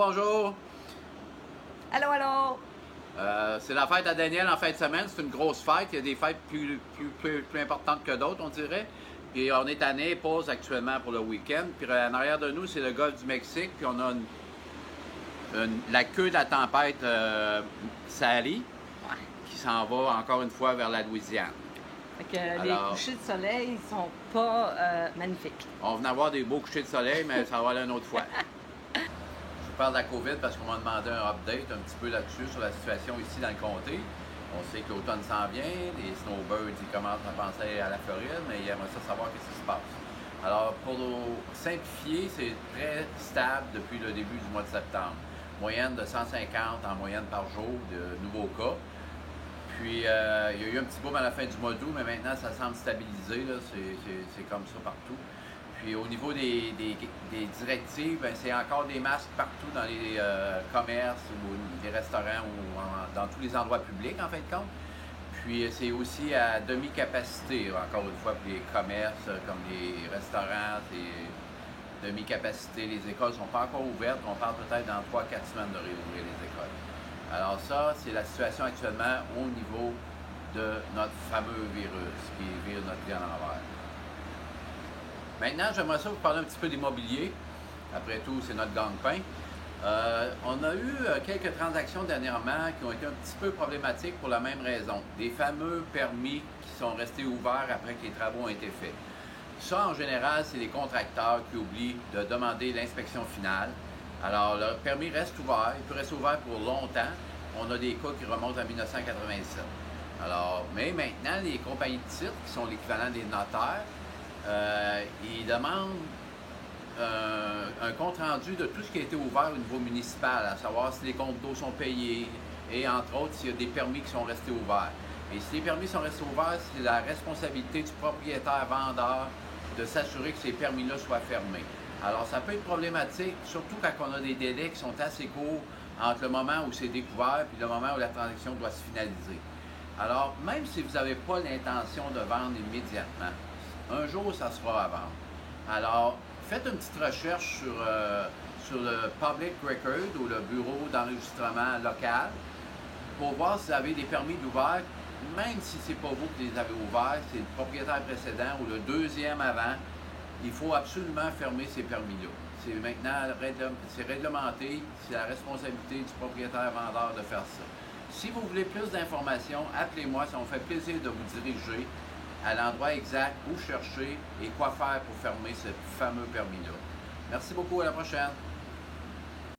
bonjour. Allô, allô. C'est la fête à Daniel en fin de semaine. C'est une grosse fête. Il y a des fêtes plus importantes que d'autres, on dirait. Puis on est à Naples actuellement pour le week-end. Puis en arrière de nous, c'est le golfe du Mexique. Puis on a la queue de la tempête Sally qui s'en va encore une fois vers la Louisiane. Fait que les couchers de soleil sont pas magnifiques. On venait avoir des beaux couchers de soleil, mais ça va aller une autre fois. Je vous parle de la COVID parce qu'on m'a demandé un update un petit peu là-dessus sur la situation ici dans le comté. On sait que l'automne s'en vient, les snowbirds ils commencent à penser à la Floride, mais ils aimeraient ça savoir ce qui se passe. Alors, pour simplifier, c'est très stable depuis le début du mois de septembre. Moyenne de 150 en moyenne par jour de nouveaux cas. Puis, il y a eu un petit boom à la fin du mois d'août, mais maintenant, ça semble stabiliser. C'est comme ça partout. Puis, au niveau des directives, c'est encore des masques partout dans les commerces ou les restaurants ou dans tous les endroits publics, en fin de compte. Puis, c'est aussi à demi-capacité, encore une fois, pour les commerces, comme les restaurants, c'est demi-capacité. Les écoles ne sont pas encore ouvertes. On parle peut-être dans 3-4 semaines de réouvrir les écoles. Alors ça, c'est la situation actuellement au niveau de notre fameux virus qui vire notre vie en envers. Maintenant, j'aimerais ça vous parler un petit peu d'immobilier. Après tout, c'est notre gagne-pain. On a eu quelques transactions dernièrement qui ont été un petit peu problématiques pour la même raison. Des fameux permis qui sont restés ouverts après que les travaux ont été faits. Ça, en général, c'est les contracteurs qui oublient de demander l'inspection finale. Alors, le permis reste ouvert, il peut rester ouvert pour longtemps. On a des cas qui remontent à 1987. Alors, mais maintenant, les compagnies de titres, qui sont l'équivalent des notaires, ils demandent un compte-rendu de tout ce qui a été ouvert au niveau municipal, à savoir si les comptes d'eau sont payés et, entre autres, s'il y a des permis qui sont restés ouverts. Et si les permis sont restés ouverts, c'est la responsabilité du propriétaire-vendeur de s'assurer que ces permis-là soient fermés. Alors, ça peut être problématique, surtout quand on a des délais qui sont assez courts entre le moment où c'est découvert et le moment où la transaction doit se finaliser. Alors, même si vous n'avez pas l'intention de vendre immédiatement, un jour, ça sera à vendre. Alors, faites une petite recherche sur le Public Record ou le bureau d'enregistrement local pour voir si vous avez des permis d'ouvert, même si ce n'est pas vous qui les avez ouverts, c'est le propriétaire précédent ou le deuxième avant. Il faut absolument fermer ces permis-là. C'est maintenant réglementé, c'est la responsabilité du propriétaire-vendeur de faire ça. Si vous voulez plus d'informations, appelez-moi, ça me fait plaisir de vous diriger à l'endroit exact où chercher et quoi faire pour fermer ce fameux permis-là. Merci beaucoup, à la prochaine!